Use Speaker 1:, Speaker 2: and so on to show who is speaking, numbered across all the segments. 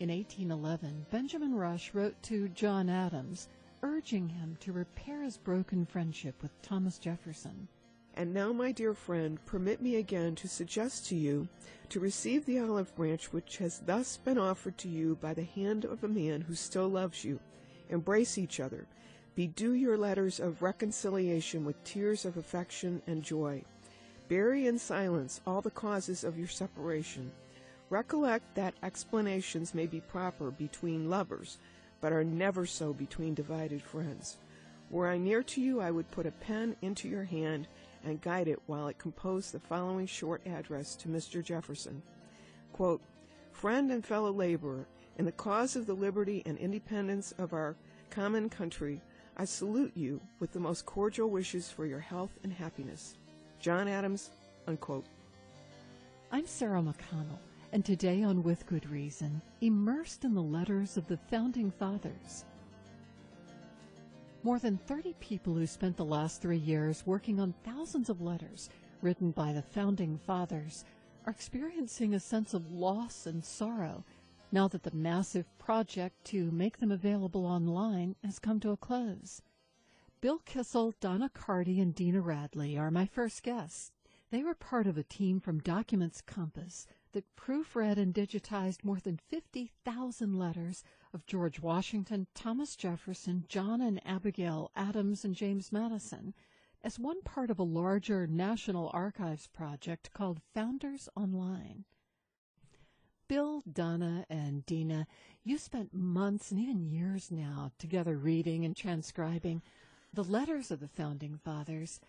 Speaker 1: In 1811, Benjamin Rush wrote to John Adams, urging him to repair his broken friendship with Thomas Jefferson.
Speaker 2: And now, my dear friend, permit me again to suggest to you to receive the olive branch which has thus been offered to you by the hand of a man who still loves you. Embrace each other. Bedew your letters of reconciliation with tears of affection and joy. Bury in silence all the causes of your separation. Recollect that explanations may be proper between lovers, but are never so between divided friends. Were I near to you, I would put a pen into your hand and guide it while it composed the following short address to Mr. Jefferson. Quote, Friend and fellow laborer, in the cause of the liberty and independence of our common country, I salute you with the most cordial wishes for your health and happiness. John Adams, unquote.
Speaker 1: I'm Sarah McConnell, and today on With Good Reason, immersed in the letters of the Founding Fathers. More than 30 people who spent the last 3 years working on thousands of letters written by the Founding Fathers are experiencing a sense of loss and sorrow now that the massive project to make them available online has come to a close. Bill Kissel, Donna Carty, and Dina Radley are my first guests. They were part of a team from Documents Compass that proofread and digitized more than 50,000 letters of George Washington, Thomas Jefferson, John and Abigail Adams, and James Madison as one part of a larger National Archives project called Founders Online. Bill, Donna, and Dina, you spent months and even years now together reading and transcribing the letters of the Founding Fathers.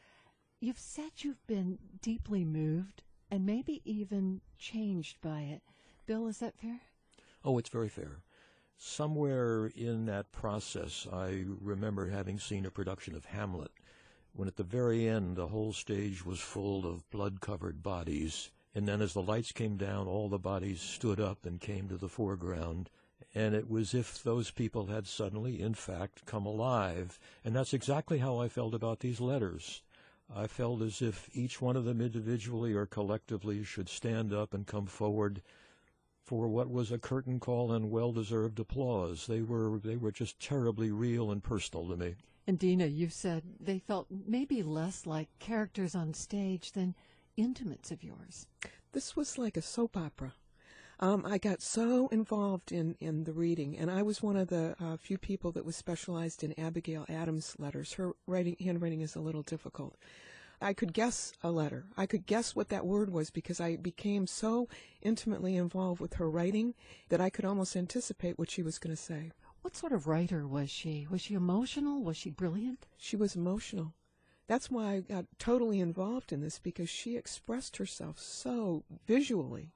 Speaker 1: You've said you've been deeply moved and maybe even changed by it. Bill, is that fair?
Speaker 3: Oh, it's very fair. Somewhere in that process, I remember having seen a production of Hamlet, when at the very end the whole stage was full of blood-covered bodies, and then as the lights came down, all the bodies stood up and came to the foreground, and it was as if those people had suddenly, in fact, come alive. And that's exactly how I felt about these letters. I felt as if each one of them individually or collectively should stand up and come forward for what was a curtain call and well-deserved applause. They were just terribly real and personal to me.
Speaker 1: And Dina, you said they felt maybe less like characters on stage than intimates of yours.
Speaker 2: This was like a soap opera. I got so involved in the reading, and I was one of the few people that was specialized in Abigail Adams' letters. Her handwriting is a little difficult. I could guess a letter. I could guess what that word was because I became so intimately involved with her writing that I could almost anticipate what she was going to say.
Speaker 1: What sort of writer was she? Was she emotional? Was she brilliant?
Speaker 2: She was emotional. That's why I got totally involved in this, because she expressed herself so visually.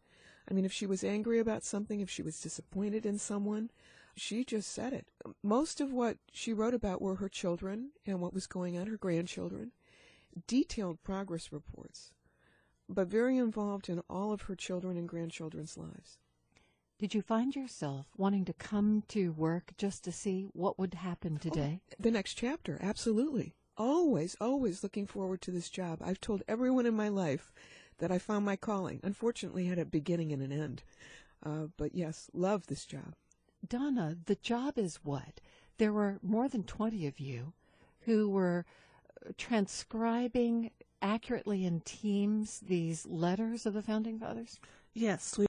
Speaker 2: I mean, if she was angry about something, if she was disappointed in someone, she just said it. Most of what she wrote about were her children and what was going on, her grandchildren. Detailed progress reports, but very involved in all of her children and grandchildren's lives.
Speaker 1: Did you find yourself wanting to come to work just to see what would happen today?
Speaker 2: Oh, the next chapter, absolutely. Always, always looking forward to this job. I've told everyone in my life that I found my calling. Unfortunately, it had a beginning and an end. But yes, love this job.
Speaker 1: Donna, the job is what? There were more than 20 of you who were transcribing accurately in teams these letters of the Founding Fathers?
Speaker 4: Yes,